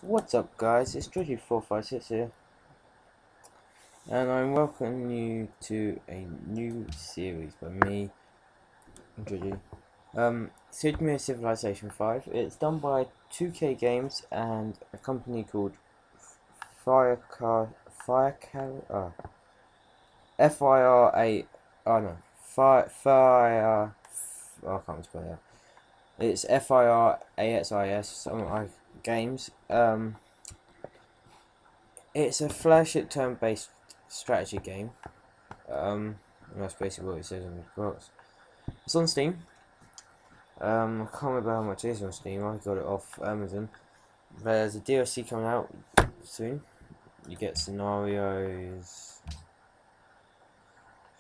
What's up, guys? It's Dredgie456 here, and I'm welcoming you to a new series by me, Dredgie. Civilization 5. It's done by 2K Games and a company called Firecar, F-I-R-A, oh no, I can't spell that. It's F-I-R-A-S-I-S, something like games. It's a flagship turn-based strategy game. That's basically what it says on the box. It's on Steam. I can't remember how much it is on Steam. I got it off Amazon. There's a DLC coming out soon. You get scenarios.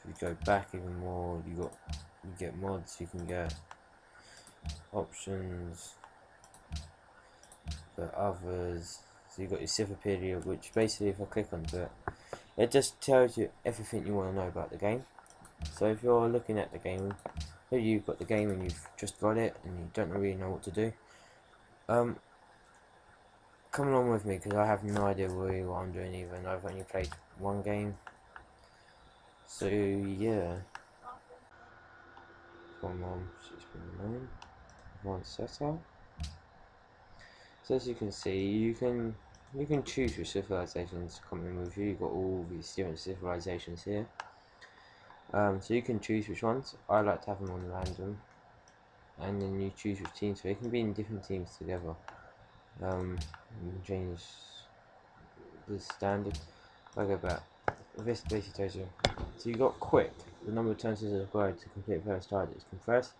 If you go back even more, you get mods. You can get options for others. So you got your Civilpedia, which basically, if I click onto it, it just tells you everything you want to know about the game. So if you're looking at the game, maybe you've got the game and you've just got it and you don't really know what to do, come along with me, because I have no idea really what I'm doing either, and I've only played one game. So yeah, come on, she's been known. One setup. So as you can see, you can choose which civilizations come in with you. You've got all these different civilizations here. So you can choose which ones. I like to have them on random, and then you choose which teams. So they can be in different teams together. You can change the standard. If I go back, this basically tells you. So you got quick. The number of turns is required to complete first target is compressed.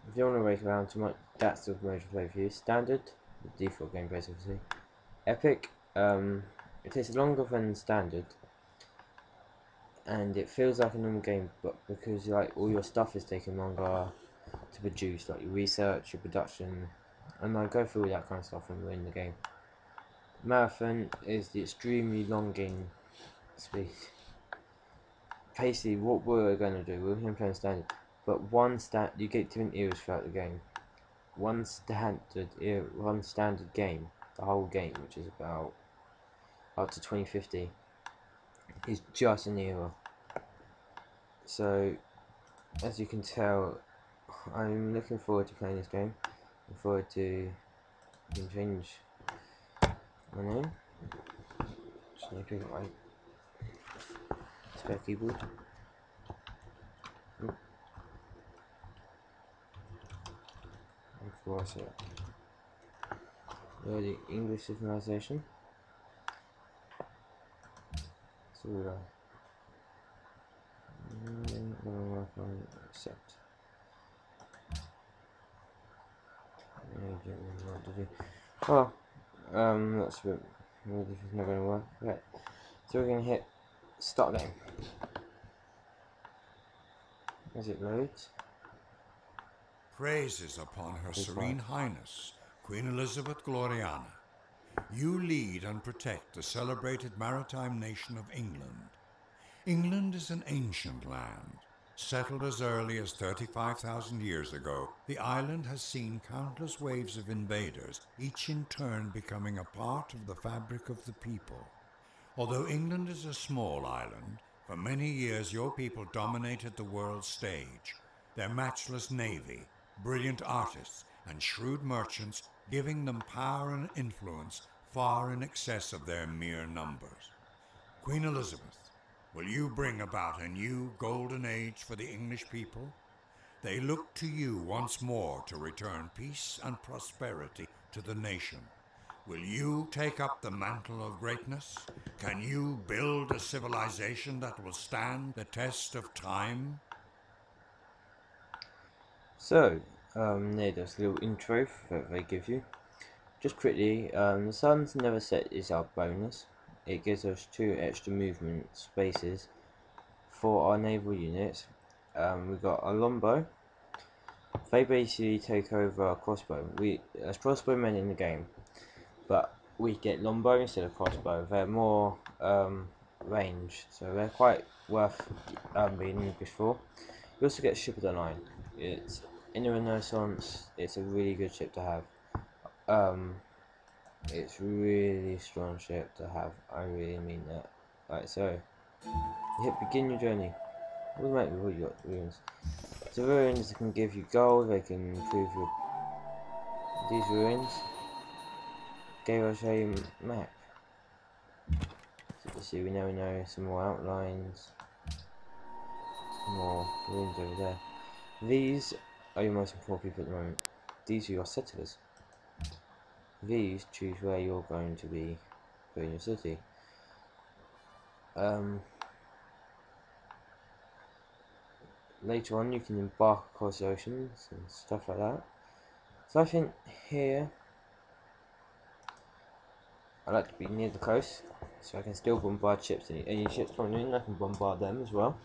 If you don't want to wait around too much, that's the mode to play for you. Standard, the default game basically. Epic, it takes longer than standard, and it feels like a normal game, but because like all your stuff is taking longer to produce, like your research, your production, and I go through all that kind of stuff when we're in the game. Marathon is the extremely long game speed. Basically, what we're going to do, we're going to play standard, but you get different eras throughout the game. One standard game, the whole game, which is about up to 2050, is just an era. So, as you can tell, I'm looking forward to playing this game. Looking forward to change my name. Just need to pick up my spare keyboard. Before I say it. The English civilization. So we are. Accept. Oh, that's a bit. Maybe this is not going to work. Right. So we're going to hit start game. As it loads. Praises upon Her Serene Highness, Queen Elizabeth Gloriana. You lead and protect the celebrated maritime nation of England. England is an ancient land. Settled as early as 35,000 years ago, the island has seen countless waves of invaders, each in turn becoming a part of the fabric of the people. Although England is a small island, for many years your people dominated the world stage. Their matchless navy, brilliant artists, and shrewd merchants giving them power and influence far in excess of their mere numbers. Queen Elizabeth, will you bring about a new golden age for the English people? They look to you once more to return peace and prosperity to the nation. Will you take up the mantle of greatness? Can you build a civilization that will stand the test of time? So, there's a little intro that they give you. Just quickly, the sun's never set is our bonus. It gives us 2 extra movement spaces for our naval units. We've got a longbow. They basically take over our crossbow. There's crossbowmen in the game, but we get longbow instead of crossbow. They're more range, so they're quite worth being English for. You also get Ship of the Line. It's in the Renaissance. It's a really good ship to have. It's really strong ship to have. I really mean that. Right, so you hit begin your journey. Automatically, what you got? Ruins. So ruins can give you gold. They can improve your these ruins. Okay, I'll show you map. So you see, we now know some more outlines, some more ruins over there. These are your most important people at the moment. These are your settlers. These choose where you're going to be putting your city. Later on you can embark across the oceans and stuff like that. So I think here I like to be near the coast, so I can still bombard ships. Any ships coming in, I can bombard them as well.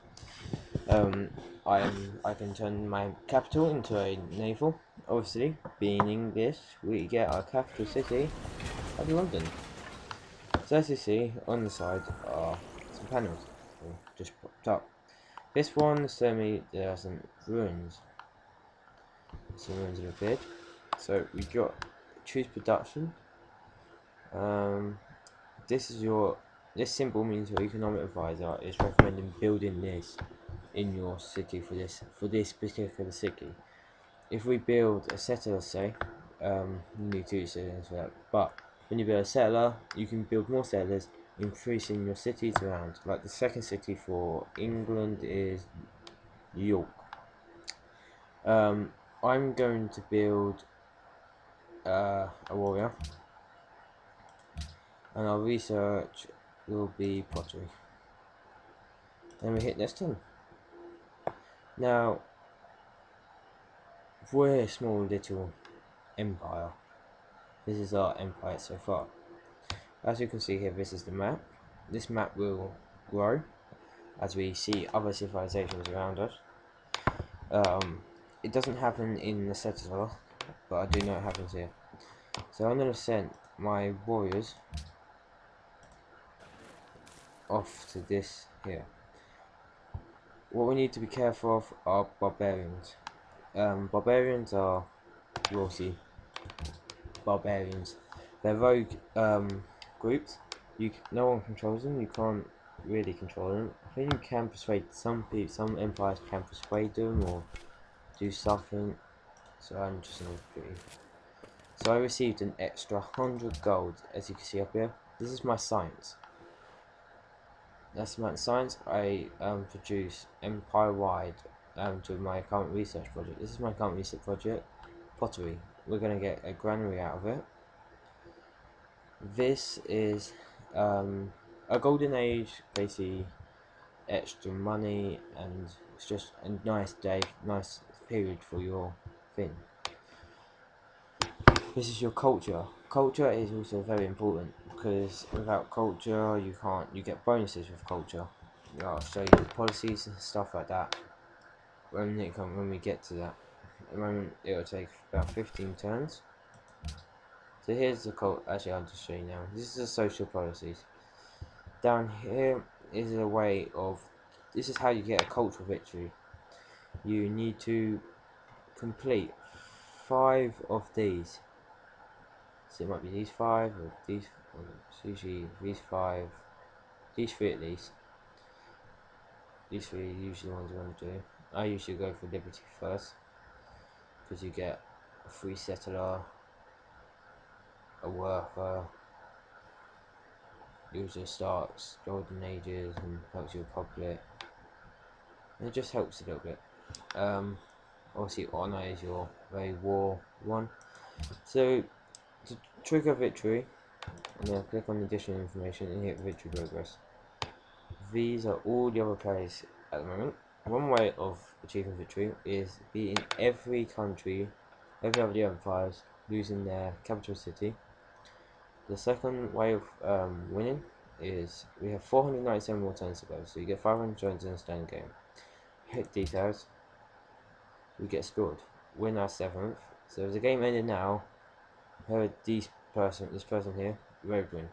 I can turn my capital into a naval. Obviously, being English, we get our capital city of London. So as you see, on the side are some panels, just popped up. This one, certainly there are some ruins. Some ruins have appeared. So we got choose production. This symbol means your economic advisor is recommending building this in your city for this particular city. If we build a settler, say, you need 2 settlers for that. But when you build a settler, you can build more settlers, increasing your cities around. Like the second city for England is York. I'm going to build a warrior, and our research will be pottery. Then we hit next turn. Now, we're a small little empire. This is our empire so far. As you can see here, this is the map. This map will grow as we see other civilizations around us. It doesn't happen in the settler, but I do know it happens here. So I'm going to send my warriors off to this here. What we need to be careful of are barbarians. Barbarians are, you'll see, barbarians. They're rogue groups. No one controls them. You can't really control them. I think you can persuade some people. Some empires can persuade them or do something. So I'm just going to pretty. So I received an extra 100 gold, as you can see up here. This is my science. That's the amount of science I produce empire-wide to my current research project. This is my current research project, pottery. We're going to get a granary out of it. This is a golden age, basically extra money, and it's just a nice day, nice period for your thing. This is your culture. Culture is also very important because without culture you get bonuses with culture. I'll show you the policies and stuff like that when we get to that. At the moment it will take about 15 turns. So here's the cult. Actually, I'll just show you now. This is the social policies. Down here is a way of. This is how you get a cultural victory. You need to complete 5 of these. So it might be these 5 or these. It's usually these 5. These 3 at least. These 3 are usually the ones I want to do. I usually go for liberty first because you get a free settler, a worker. Usually starts golden ages and helps your public. And it just helps a little bit. Obviously honor is your very war one. So to trigger victory, I'm going to click on additional information and hit victory progress. These are all the other players at the moment. One way of achieving victory is beating every country, every other empires, losing their capital city. The second way of winning is we have 497 more turns to go, so you get 500 turns in a standard game. Hit details, we get scored. Win our 7th. So if the game ended now, this person here, road win.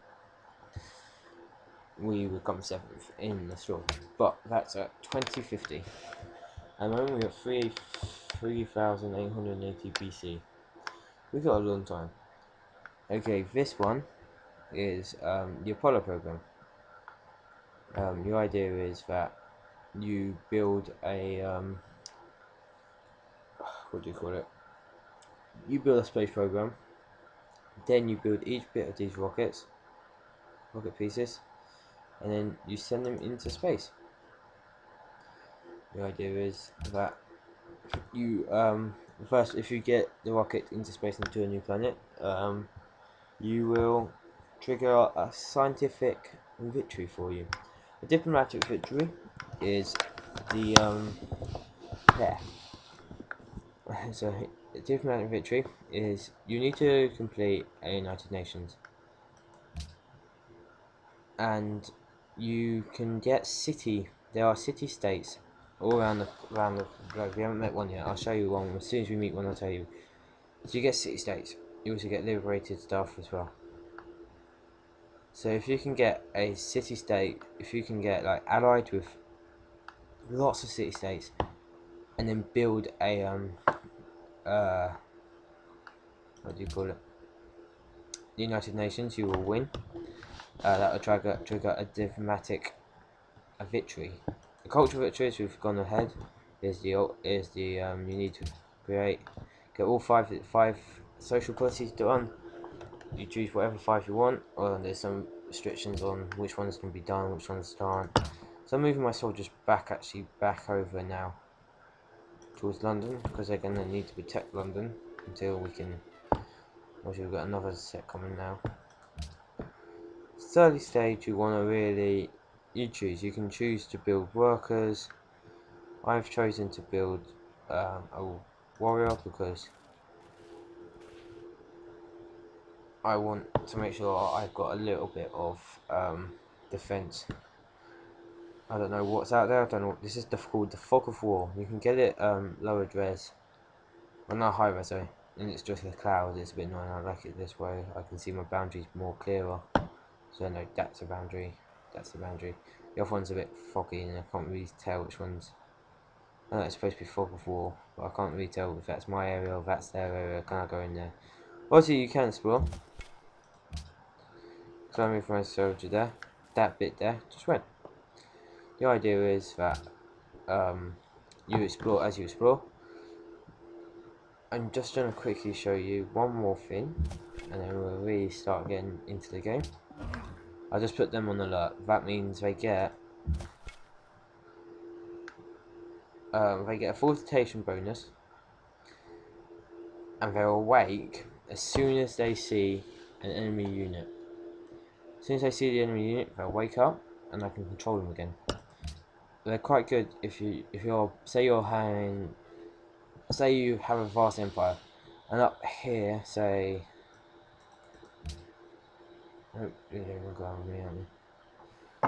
We would come 7th in the story, but that's at 2050. At the moment we have 3,880 BC. We've got a long time. Okay, this one is the Apollo program. Your idea is that you build a what do you call it? You build a space program. Then you build each bit of these rocket pieces, and then you send them into space. The idea is that you first, if you get the rocket into space and to a new planet, you will trigger a scientific victory for you. A diplomatic victory is the there. So a diplomatic victory is you need to complete a United Nations, and you can get city. There are city states all around the globe. We haven't met one yet. I'll show you one as soon as we meet one. I'll tell you. So you get city states. You also get liberated stuff as well. So if you can get a city state, if you can get like allied with lots of city states, and then build a what do you call it? The United Nations, you will win. That will trigger a diplomatic victory. The cultural victories we've gone ahead is the you need to get all five social policies done. You choose whatever 5 you want, or there's some restrictions on which ones can be done, which ones can't. So I'm moving my soldiers back over now towards London, because they're going to need to protect London until we can. Obviously we've got another set coming now. Early stage, you want to really, you can choose to build workers. I've chosen to build a warrior because I want to make sure I've got a little bit of defense. I don't know what's out there. I don't know. This is called the Fog of War. You can get it lower res, well not high res, sorry. And it's just a cloud. It's a bit annoying. I like it this way. I can see my boundaries more clearer. So no, that's a boundary. That's the boundary. The other one's a bit foggy, and I can't really tell which one's. I know it's supposed to be Fog of War, but I can't really tell if that's my area or if that's their area. Can I go in there? Obviously, you can explore. So I'm moving my soldier there. That bit there, just went. The idea is that you explore as you explore. I'm just going to quickly show you one more thing, and then we'll really start getting into the game. I just put them on alert. That means they get a fortification bonus, and they're awake as soon as they see an enemy unit. As soon as they see the enemy unit, they'll wake up, and I can control them again. They're quite good if you're say you have a vast empire, and up here say.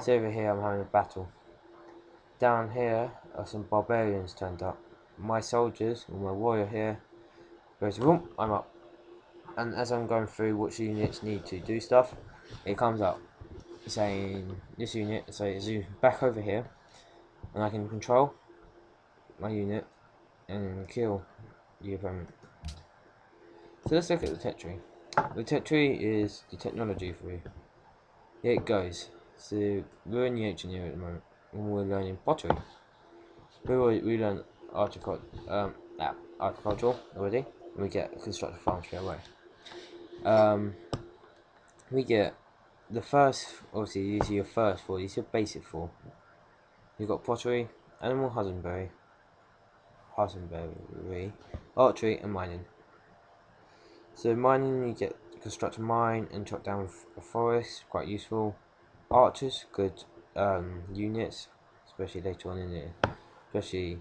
Say over here I'm having a battle. Down here are some barbarians turned up. My soldiers, or my warrior here, goes boom, I'm up. And as I'm going through which units need to do stuff, it comes up saying this unit, so it zooms back over here, and I can control my unit and kill the opponent. So let's look at the tech tree. The tech tree is the technology for you. Here it goes. So we're in the ancient era at the moment, and we're learning pottery. We learn horticultural already, and we get a constructed farm straight away. We get the first, obviously these are your first four, these are your basic four. You've got pottery, animal husbandry, archery, and mining. So mining, you get construct a mine and chop down a forest, quite useful. Archers, good units, especially later on in it. Especially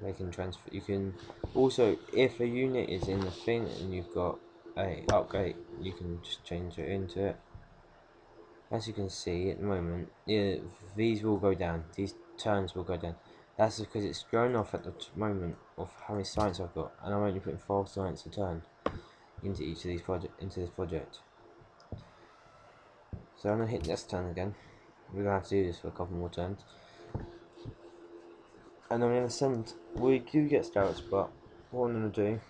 they can transfer. You can also, if a unit is in the thing and you've got a upgrade, you can just change it into it. As you can see at the moment, yeah, these will go down. These turns will go down. That's because it's grown off at the moment of how many science I've got, and I'm only putting 4 science a turn into each of these this project. So I'm gonna hit this turn again. We're gonna have to do this for a couple more turns, and I'm gonna send. We do get scouts, but what I'm gonna do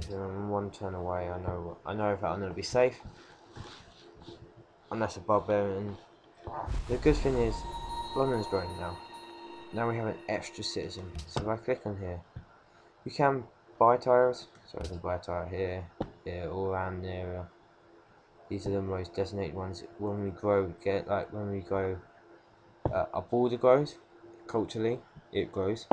So I'm one turn away. I know that I'm gonna be safe. Unless a barbarian. The good thing is, London's growing now. Now we have an extra citizen. So if I click on here, you can buy tiles. So I can buy a tile here, here, all around the area. These are the most designated ones. When we grow, our border grows. Culturally, it grows.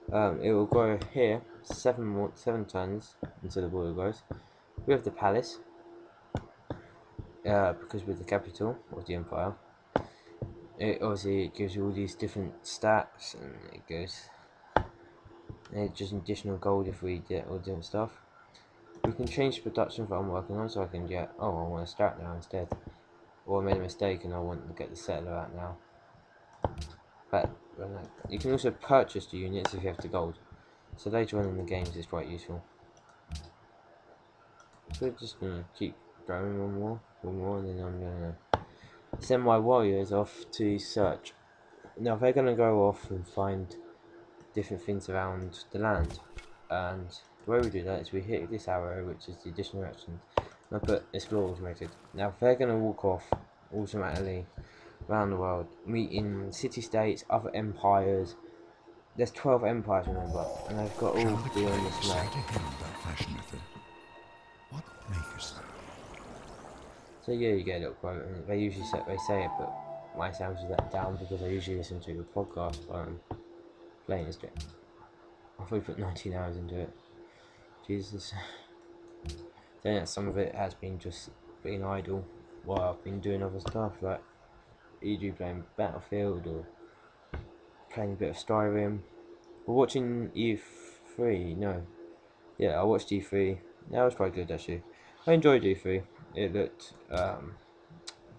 It will grow here 7 tons until the border grows. We have the palace. Because we're the capital of the empire, it gives you all these different stats, and it just additional gold if we get all different stuff. We can change the production that I'm working on, so I can get, I want to start now instead, or I made a mistake and I want to get the settler out now. But you can also purchase the units if you have the gold, so later on in the games it's quite useful. So we're just gonna keep going one more, and then I'm gonna send my warriors off to search. Now they're going to go off and find different things around the land, and the way we do that is we hit this arrow, which is the additional action, and I put explore automated. Now they're going to walk off automatically around the world, meeting city-states, other empires. There's 12 empires, remember, and they've got all to be on this map. What makest thou? So yeah, you get a little quote, and they say it, but my sounds are let down because I usually listen to a podcast while I'm playing this game. I've probably put 19 hours into it. Jesus. Then some of it has been just being idle while I've been doing other stuff, like e.g. playing Battlefield or playing a bit of Skyrim. We're watching E3, no. Yeah, I watched E3. That was quite good actually. I enjoyed E3. It looked a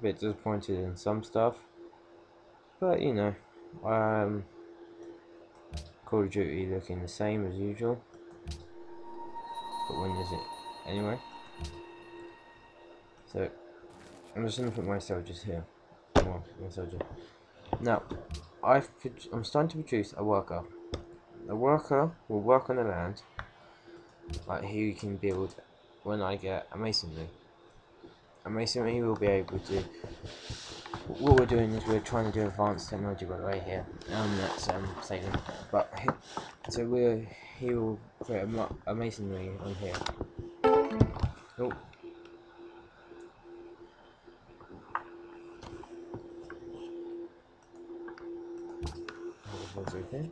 bit disappointed in some stuff, but you know, Call of Duty looking the same as usual. But when is it anyway? So I'm just gonna put my soldiers here. More my soldier. Now I'm starting to produce a worker. A worker will work on the land, like he can build when I get a masonry. A masonry will be able to. What we're doing is we're trying to do advanced technology by the way here. That's Satan. But so he will create a masonry on here. Oh. Okay.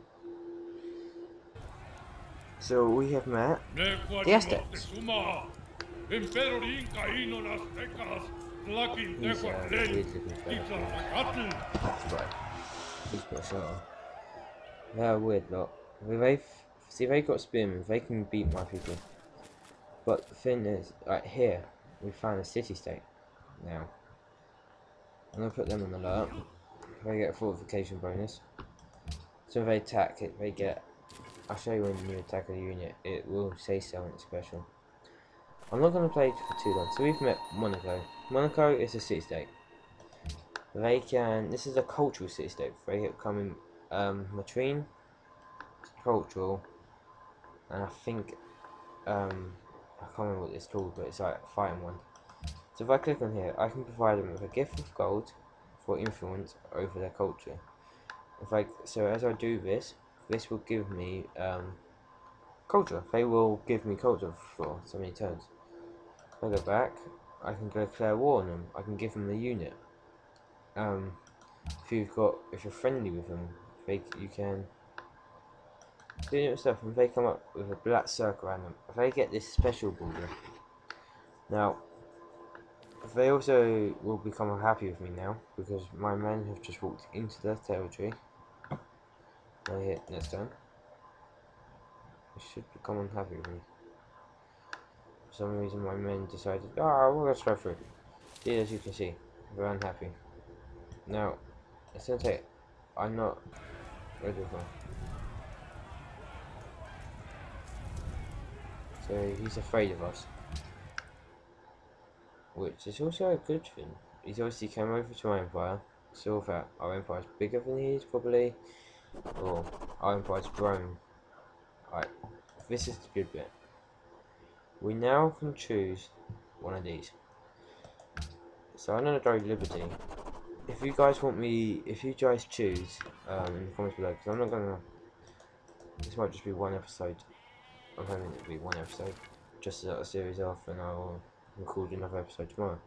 So we have met the Aztecs. These weird looking fellas. That's right. He's got a shot. They're a weird lot. See, they got spearmen. They can beat my people. But the thing is, right here, we found a city-state. Now, I'm gonna put them on alert. They get a fortification bonus. So if they attack it, they get. I'll show you when you attack a unit. It will say something special. I'm not going to play for too long. So we've met Monaco. Monaco is a city-state. They can. This is a cultural city-state. They come in Matrine, cultural, and I think I can't remember what it's called, but it's like a fighting one. So if I click on here, I can provide them with a gift of gold for influence over their culture. So as I do this, this will give me culture. They will give me culture for so many turns. If I go back, I can declare war on them. I can give them the unit. If you're friendly with them, you can do it yourself. And they come up with a black circle around them, they get this special border. Now, they also will become happy with me now because my men have just walked into their territory. I hit next turn. They should become unhappy with me. For some reason, my men decided, we're gonna go through. See, as you can see, they're unhappy. Now, it's gonna take. I'm not ready for. So he's afraid of us, which is also a good thing. He's obviously came over to our empire, saw that our empire is bigger than his probably, or our empire's grown. Right, this is the good bit. we now can choose one of these. So I'm gonna go Liberty. If you guys want me, if you guys choose in the comments below, because I'm not gonna. This might just be one episode. I'm hoping it'll be one episode, just to start a series off, and I'll record another episode tomorrow.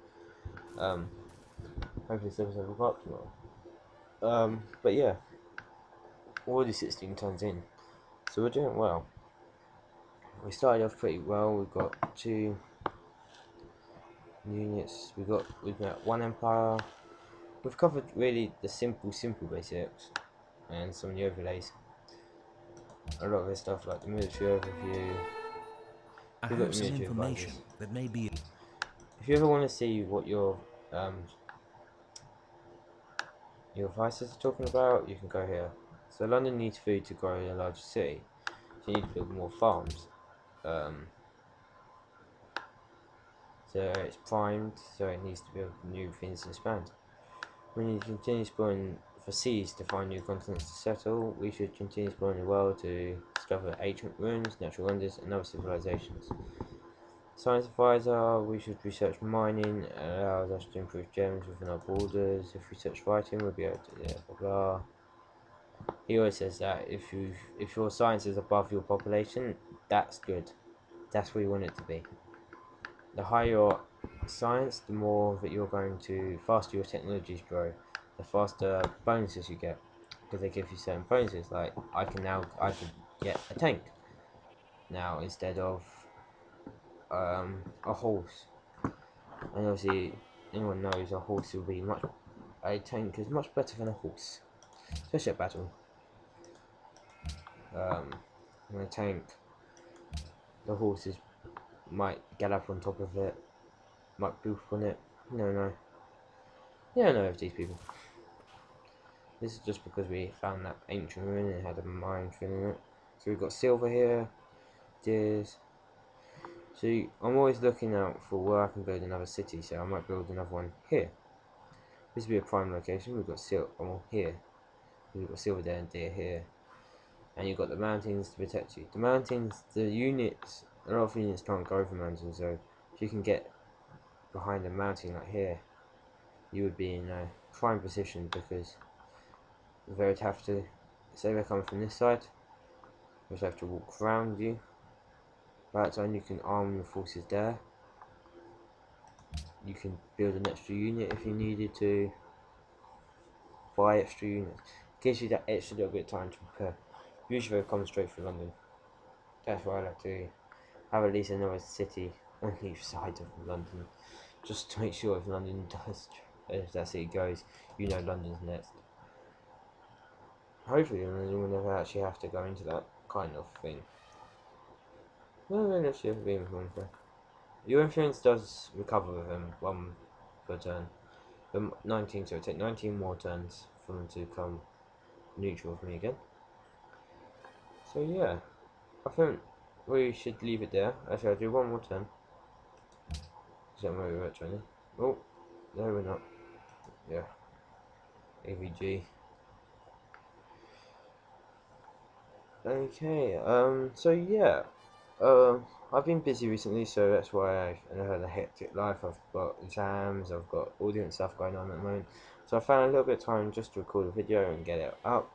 Hopefully this episode will go up tomorrow. But yeah, already 16 turns in, so we're doing well. We started off pretty well. We've got 2 units. We've got 1 empire. We've covered really the simple basics and some of the overlays. A lot of this stuff like the military overview. I We've got have the some military information advisors. that may be. If you ever want to see what your advisors are talking about, you can go here. So London needs food to grow in a larger city, so you need to build more farms. So it's primed, so it needs to build new things to expand. We need to continue exploring for seas to find new continents to settle. We should continue exploring the world to discover ancient ruins, natural wonders, and other civilizations. Science advisor, we should research mining. It allows us to improve gems within our borders. If we research writing, we'll be able to blah blah. He always says that if your science is above your population, that's good. That's where you want it to be. The higher your science, the more that you're going to, faster your technologies grow, the faster bonuses you get, because they give you certain bonuses. Like I can get a tank now instead of a horse, and obviously anyone knows a horse will be a tank is much better than a horse, especially at battle. In a tank, the horses might get up on top of it, might boof on it. No. Yeah, I know of these people. This is just because we found that ancient ruin and it had a mine thing in it. So we've got silver here, deers. So I'm always looking out for where I can build another city, so I might build another one here. This will be a prime location. We've got silver here. We've got silver there and deer here. And you've got the mountains to protect you. The mountains, the units, a lot of units can't go over mountains, so if you can get behind a mountain like here, you would be in a prime position, because they would have to, say they're coming from this side, they would have to walk around you. By that time you can arm your forces there. You can build an extra unit if you needed to, buy extra units. It gives you that extra little bit of time to prepare. Usually they're coming straight from London. That's why I like to have at least another city on each side of London, just to make sure if London does, if that city goes, you know London's next. Hopefully London will never actually have to go into that kind of thing. Well, let's see if we can. Your influence does recover with him 1 per turn. 19, so it take 19 more turns for them to come neutral with me again. So yeah, I think we should leave it there. Actually, I'll do 1 more turn. So where we're at 20. Oh, no, we're not. Yeah, AVG. Okay, so yeah, I've been busy recently, so that's why I've had a hectic life. I've got exams, I've got all different stuff going on at the moment, so I found a little bit of time just to record a video and get it up,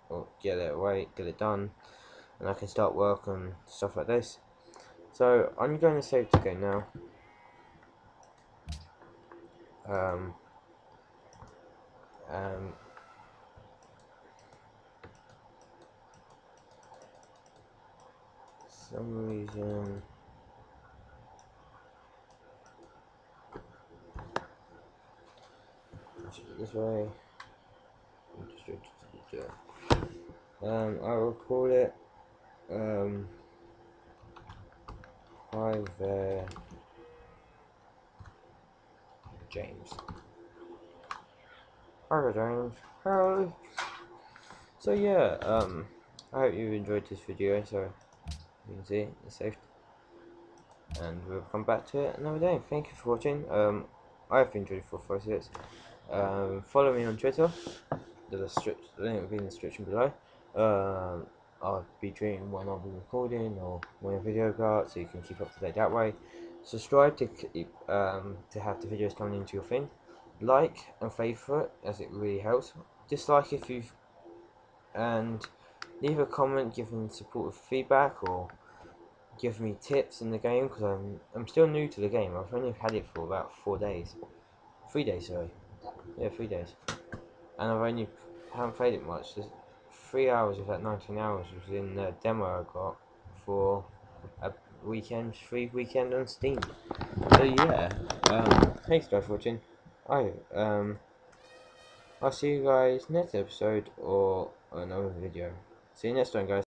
or get it away, get it done, and I can start work on stuff like this. So I'm going to save to go now. Some reason this way. I'll call it hi there, James. Hi there, James. Hello. So yeah, I hope you enjoyed this video. So you can see it's saved, and we'll come back to it another day. Thank you for watching. I've been Dredgie456. Follow me on Twitter. The link will be in the description below. I'll be tweeting when I'll be recording or when a video goes out, so you can keep up to date that way. Subscribe to keep to have the videos coming into your thing. Like and favourite, as it really helps. Dislike if you've, and leave a comment giving supportive feedback or give me tips in the game, because I'm still new to the game. I've only had it for about 4 days, 3 days, sorry. Yeah, 3 days, and haven't played it much. There's 3 hours of that 19 hours was in the demo I got for a free weekend on Steam. So yeah, thanks guys for watching. I'll see you guys next episode or another video. See you next time, guys.